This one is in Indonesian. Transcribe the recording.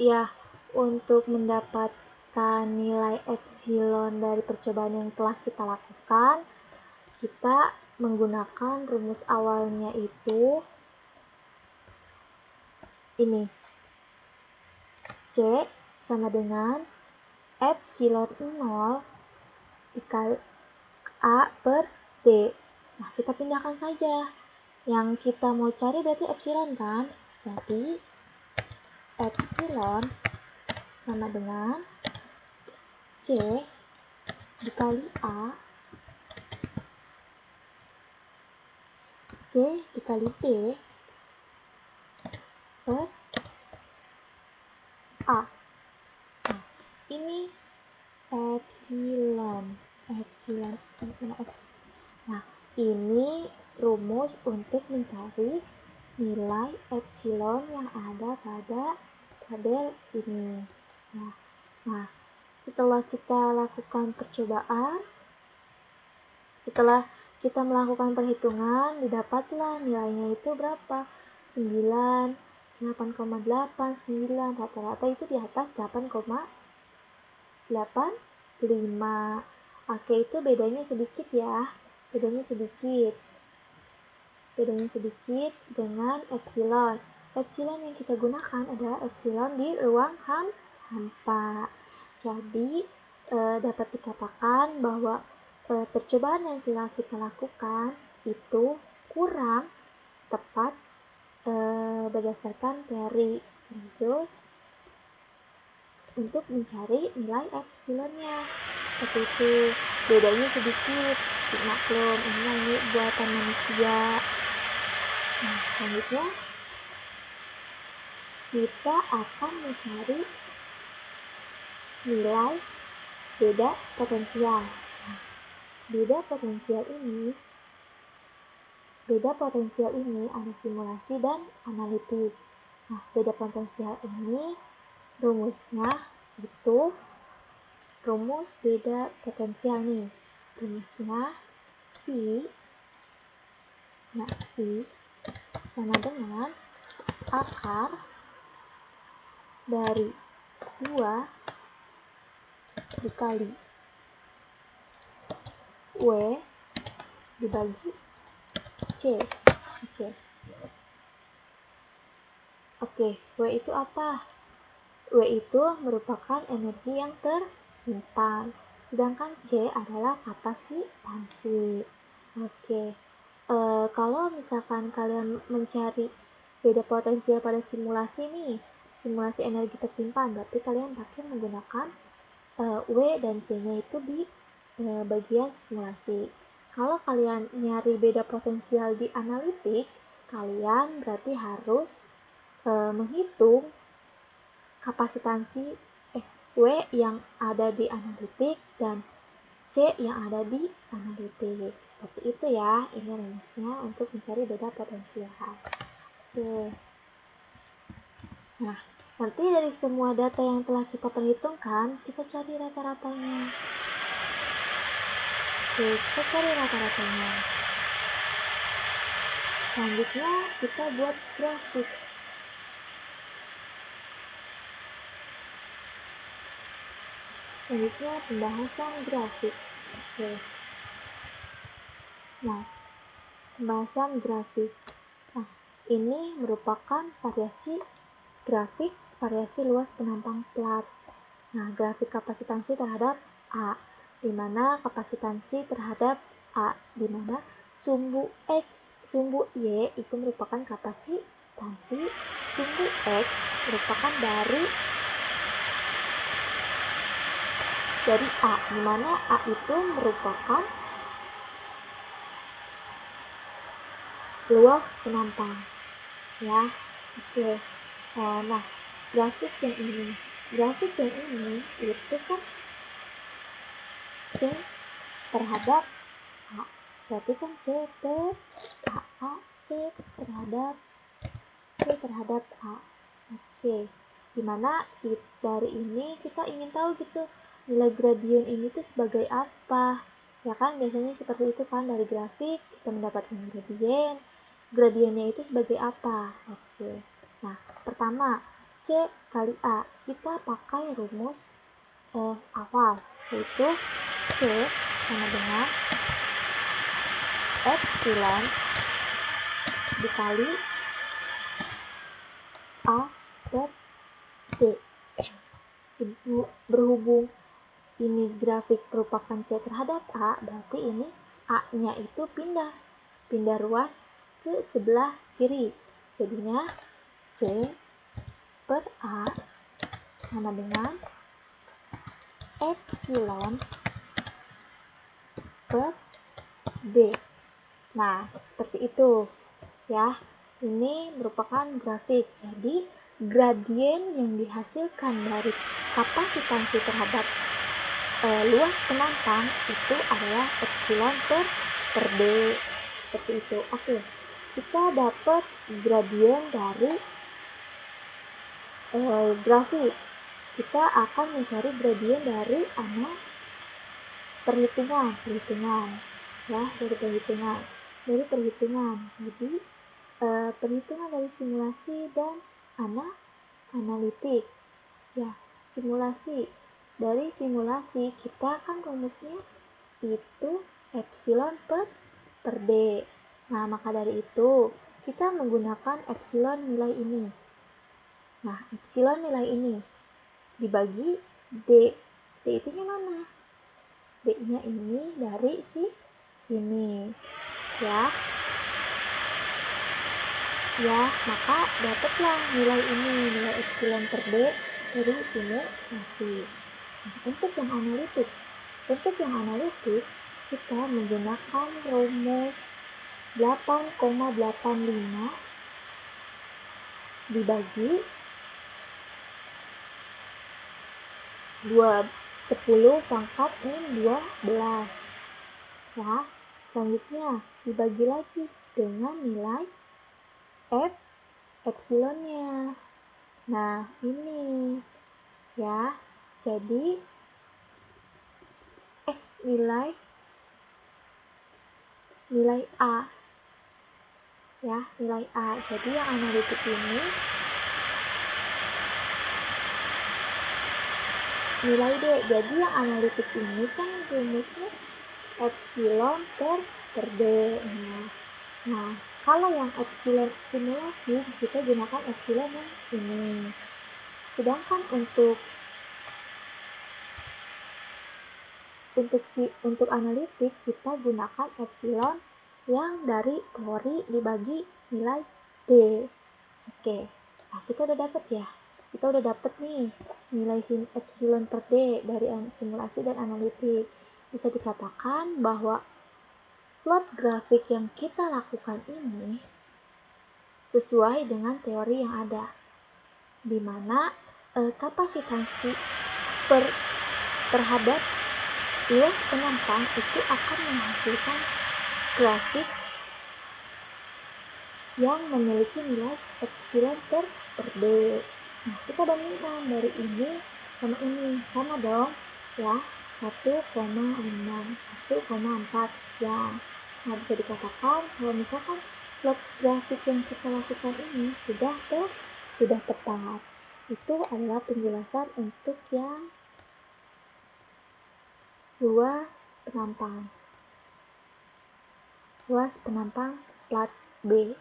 Ya, untuk mendapatkan nilai epsilon dari percobaan yang telah kita lakukan, kita menggunakan rumus awalnya itu ini. C sama dengan epsilon 0 dikali A per D. Nah, kita pindahkan saja. Yang kita mau cari berarti epsilon kan? Jadi, epsilon sama dengan C dikali A, C dikali D per A. Nah, ini epsilon. Nah, ini rumus untuk mencari nilai epsilon yang ada pada tabel ini. Nah, setelah kita lakukan percobaan, setelah kita melakukan perhitungan, didapatlah nilainya itu berapa? 9, 8,8, 9, rata-rata itu di atas 8,85. Oke, itu bedanya sedikit ya. Bedanya sedikit dengan epsilon. Epsilon yang kita gunakan adalah epsilon di ruang hampa. Jadi, dapat dikatakan bahwa percobaan yang telah kita lakukan itu kurang tepat berdasarkan teori khusus untuk mencari nilai epsilonnya. Seperti itu, bedanya sedikit, maklum, ini buatan manusia. Nah, selanjutnya kita akan mencari nilai beda potensial. Nah, beda potensial ini ada simulasi dan analitik. Nah, beda potensial ini rumusnya itu rumus beda potensial nih. Rumusnya V sama dengan akar dari 2 dikali W dibagi C. Oke, W itu apa? W itu merupakan energi yang tersimpan, sedangkan C adalah kapasitansi. Oke, kalau misalkan kalian mencari beda potensial pada simulasi nih, simulasi energi tersimpan, berarti kalian pakai menggunakan W dan C-nya itu di bagian simulasi. Kalau kalian nyari beda potensial di analitik, kalian berarti harus menghitung kapasitansi W yang ada di analitik dan C yang ada di analitik. Seperti itu ya, ini rumusnya untuk mencari beda potensial. Oke. Nah, nanti dari semua data yang telah kita perhitungkan, kita cari rata-ratanya. Oke, kita cari rata-ratanya. Selanjutnya, kita buat grafik. Selanjutnya, pembahasan grafik. Oke. Nah, pembahasan grafik. Nah, ini merupakan variasi grafik variasi luas penampang plat. Nah, grafik kapasitansi terhadap A, di mana kapasitansi terhadap A, di mana sumbu X, sumbu Y itu merupakan kapasitansi, sumbu X merupakan dari A, di mana A itu merupakan luas penampang. Ya, oke. Nah, grafik yang ini itu kan C terhadap A, berarti kan C per A, C terhadap A. Oke, dimana dari ini kita ingin tahu gitu nilai gradien ini tuh sebagai apa, ya kan? Biasanya seperti itu kan, dari grafik kita mendapatkan gradiennya itu sebagai apa. Oke, nah pertama C kali A. Kita pakai rumus awal, yaitu C sama dengan epsilon dikali A per D. Berhubung ini grafik merupakan C terhadap A, berarti ini A-nya itu pindah ruas ke sebelah kiri. Jadinya C per A sama dengan epsilon per D. Nah, seperti itu ya. Ini merupakan grafik. Jadi, gradien yang dihasilkan dari kapasitansi terhadap luas penantang itu adalah epsilon per D. Seperti itu. Oke, kita dapat gradien dari grafik. Kita akan mencari gradien dari perhitungan ya, dari perhitungan. Jadi perhitungan dari simulasi dan analitik ya. Dari simulasi kita kan rumusnya itu epsilon per D. Nah, maka dari itu kita menggunakan epsilon nilai ini. Nah, epsilon nilai ini dibagi D. D itu yang mana? D-nya ini dari sini ya. Ya, maka dapatlah nilai ini, nilai epsilon per D dari simulasi. Nah, untuk yang analitik kita menggunakan rumus 8,85 dibagi 10 pangkat min 12 ya. Selanjutnya dibagi lagi dengan nilai epsilonnya. Nah, ini ya. Jadi nilai A ya, nilai A. Jadi yang analitik ini nilai D. Jadi yang analitik ini kan rumusnya epsilon per D. Nah, kalau yang epsilon simulasi kita gunakan epsilon yang ini. Sedangkan untuk analitik kita gunakan epsilon yang dari teori dibagi nilai D. Oke. Nah, kita udah dapat ya. Kita udah dapat nih nilai epsilon per D dari simulasi dan analitik. Bisa dikatakan bahwa plot grafik yang kita lakukan ini sesuai dengan teori yang ada, di mana kapasitansi terhadap luas penantang itu akan menghasilkan grafik yang memiliki nilai epsilon per D. Nah, kita bandingkan dari ini sama dong ya, 1,6, 1,4 sekian. Nah, bisa dikatakan kalau misalkan plot grafik yang kita lakukan ini sudah tepat. Itu adalah penjelasan untuk yang luas penantang plat B.